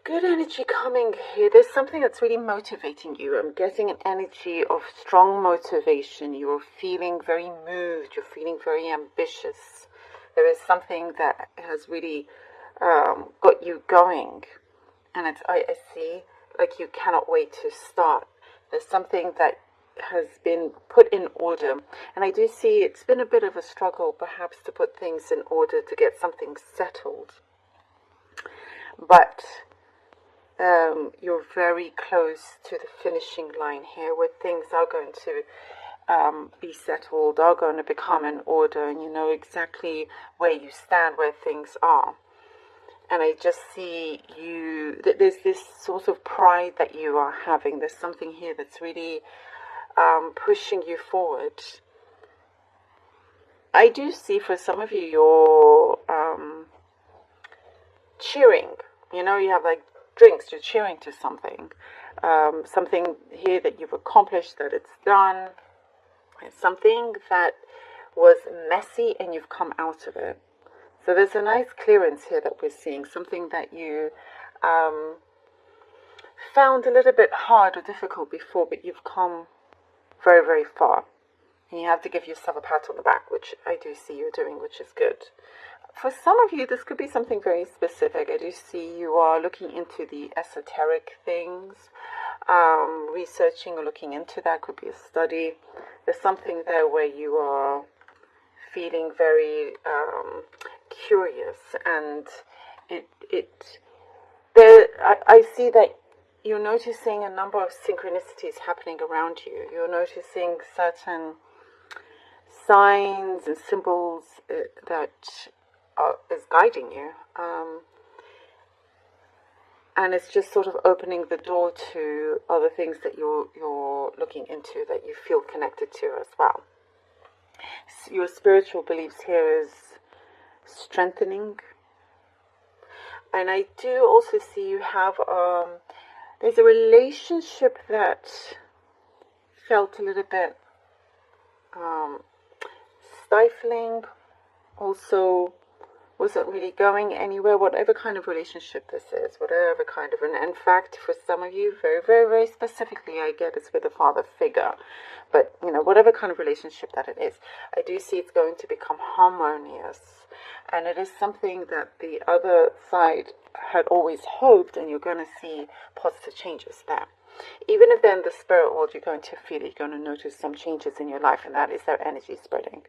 Good energy coming here. There's something that's really motivating you. I'm getting an energy of strong motivation. You're feeling very moved. You're feeling very ambitious. There is something that has really got you going. And I see like you cannot wait to start. There's something that has been put in order. And I do see it's been a bit of a struggle perhaps to put things in order to get something settled. But you're very close to the finishing line here where things are going to be settled, are going to become in order, and you know exactly where you stand, where things are. And I just see you, there's this sort of pride that you are having. There's something here that's really pushing you forward. I do see for some of you, you're cheering. You know, you have like drinks, you're cheering to something. Something here that you've accomplished, that it's done. It's something that was messy and you've come out of it. So there's a nice clearance here that we're seeing. Something that you found a little bit hard or difficult before, but you've come very, very far. And you have to give yourself a pat on the back, which I do see you're doing, which is good. For some of you, this could be something very specific. I do see you are looking into the esoteric things, researching or looking into that. Could be a study. There's something there where you are feeling very curious, and I see that you're noticing a number of synchronicities happening around you. You're noticing certain signs and symbols that is guiding you, and it's just sort of opening the door to other things that you're looking into, that you feel connected to as well. So your spiritual beliefs here is strengthening, and I do also see you have there's a relationship that felt a little bit stifling, also wasn't really going anywhere, whatever kind of relationship this is, whatever kind of, and in fact, for some of you, very, very, very specifically, I get it's with a father figure, but, you know, whatever kind of relationship that it is, I do see it's going to become harmonious, and it is something that the other side had always hoped, and you're going to see positive changes there. Even if then the spirit world, you're going to feel it, you're going to notice some changes in your life, and that is their energy spreading.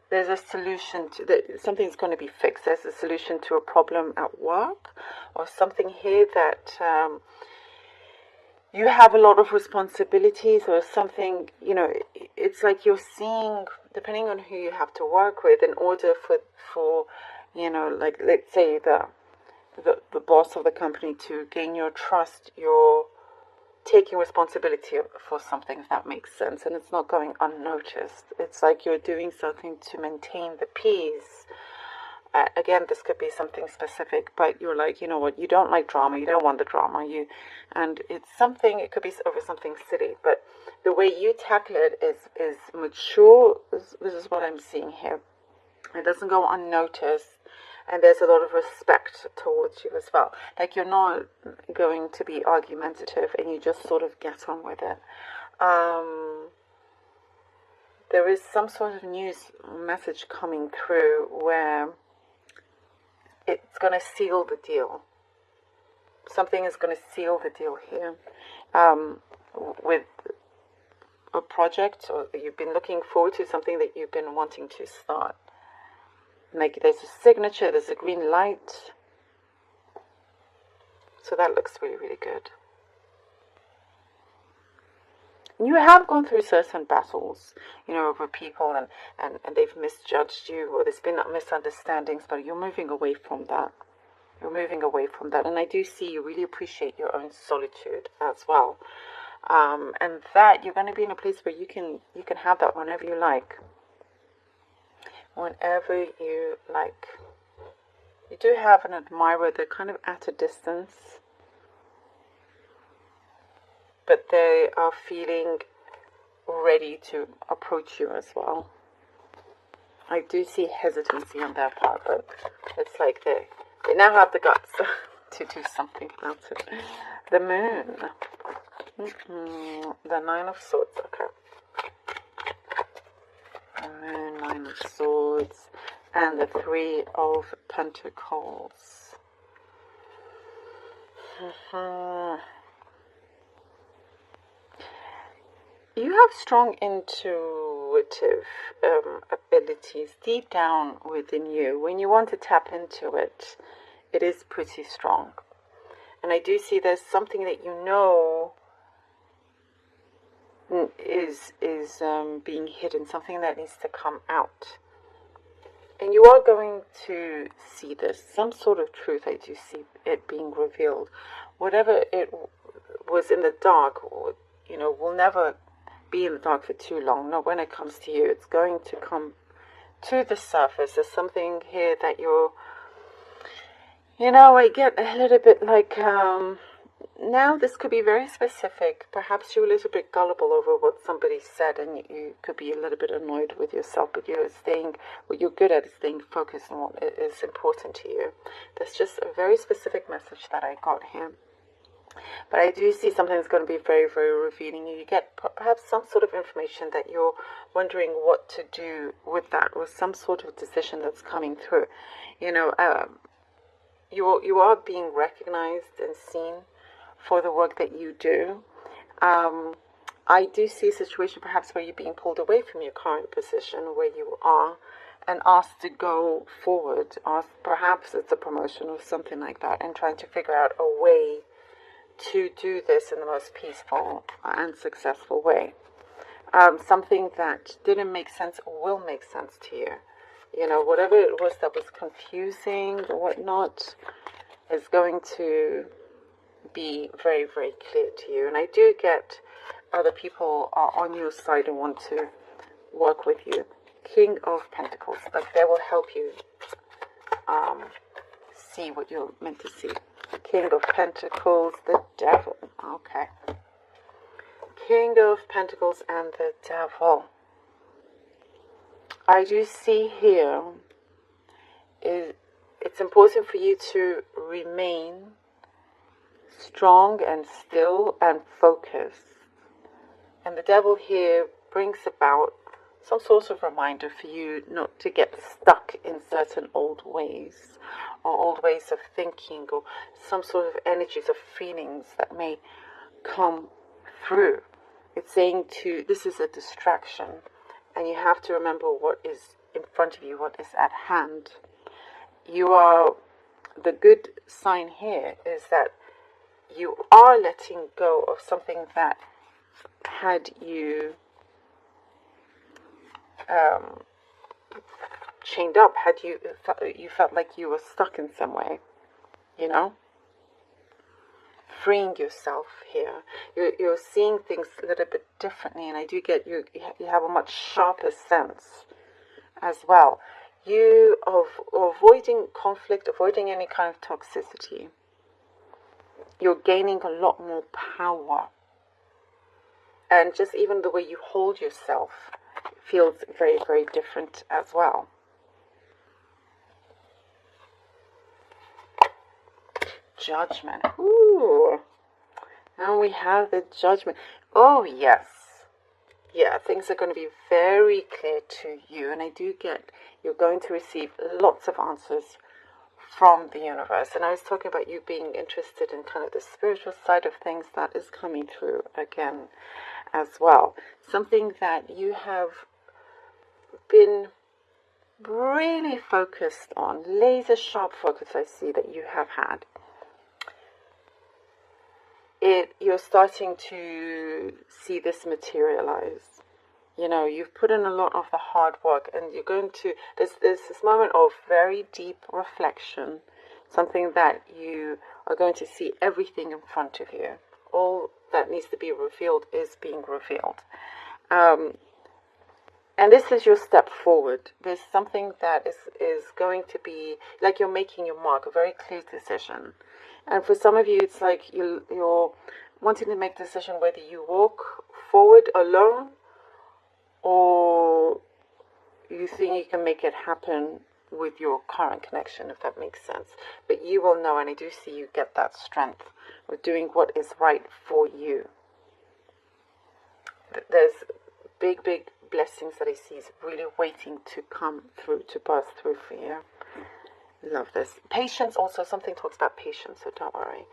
There's a solution to that. Something's going to be fixed. There's a solution to a problem at work, or something here that you have a lot of responsibilities, or something, you know, it's like you're seeing, depending on who you have to work with, in order for you know, like, let's say the boss of the company to gain your trust, you're taking responsibility for something, if that makes sense, and it's not going unnoticed. It's like you're doing something to maintain the peace. Again, this could be something specific, but you're like, you know what, you don't like drama, you don't want the drama, and it's something, it could be over something silly, but the way you tackle it is mature. This is what I'm seeing here. It doesn't go unnoticed. And there's a lot of respect towards you as well. Like, you're not going to be argumentative, and you just sort of get on with it. There is some sort of news message coming through where it's going to seal the deal. Something is going to seal the deal here with a project, or you've been looking forward to something that you've been wanting to start. Like, there's a signature, there's a green light. So that looks really, really good. You have gone through certain battles, you know, over people, and they've misjudged you, or there's been misunderstandings, but you're moving away from that. You're moving away from that. And I do see you really appreciate your own solitude as well. And that you're going to be in a place where you can have that whenever you like. Whenever you like. You do have an admirer. They're kind of at a distance, but they are feeling ready to approach you as well. I do see hesitancy on their part, but it's like they now have the guts to do something about it. The moon. The Nine of Swords. Okay. The moon, Nine of Swords, and the Three of Pentacles. You have strong intuitive abilities deep down within you. When you want to tap into it, it is pretty strong. And I do see there's something that you know is being hidden, something that needs to come out. And you are going to see this, some sort of truth. I do see it being revealed. Whatever it was in the dark, you know, will never be in the dark for too long. Not when it comes to you. It's going to come to the surface. There's something here that you're, you know, I get a little bit like, now this could be very specific. Perhaps you're a little bit gullible over what somebody said, and you could be a little bit annoyed with yourself, but you're staying, what you're good at is staying focused on what is important to you. That's just a very specific message that I got here. But I do see something that's going to be very, very revealing. You get perhaps some sort of information that you're wondering what to do with that, or some sort of decision that's coming through. You know, you are being recognized and seen for the work that you do. I do see a situation perhaps where you're being pulled away from your current position where you are and asked to go forward. Perhaps it's a promotion or something like that, and trying to figure out a way to do this in the most peaceful and successful way. Something that didn't make sense will make sense to you. You know, whatever it was that was confusing or whatnot is going to be very, very clear to you. And I do get other people are on your side and want to work with you. King of Pentacles, like they will help you see what you're meant to see. King of Pentacles, the Devil. Okay. King of Pentacles and the Devil. I do see here it's important for you to remain strong and still and focused. And the Devil here brings about some sort of reminder for you not to get stuck in certain old ways or old ways of thinking, or some sort of energies or feelings that may come through. It's saying this is a distraction, and you have to remember what is in front of you, what is at hand. The good sign here is that you are letting go of something that had you chained up, had you felt like you were stuck in some way, you know, freeing yourself here. You're seeing things a little bit differently, and I do get you have a much sharper sense as well. You are avoiding conflict, avoiding any kind of toxicity. You're gaining a lot more power, and just even the way you hold yourself feels very, very different as well. Judgment. Ooh. And we have the Judgment. Oh, yes. Yeah, things are going to be very clear to you. And I do get you're going to receive lots of answers from the universe. And I was talking about you being interested in kind of the spiritual side of things. That is coming through again as well. Something that you have been really focused on, laser sharp focus I see that you have had. You're starting to see this materialize. You know, you've put in a lot of the hard work, and you're going to, there's this moment of very deep reflection, something that you are going to see everything in front of you. All that needs to be revealed is being revealed. And this is your step forward. There's something that is going to be, like you're making your mark, a very clear decision. And for some of you, it's like you're wanting to make a decision whether you walk forward alone or you think you can make it happen with your current connection, if that makes sense. But you will know, and I do see you get that strength of doing what is right for you. There's big blessings that I see is really waiting to come through, to burst through for you. Love this. Patience also, something talks about patience, so don't worry.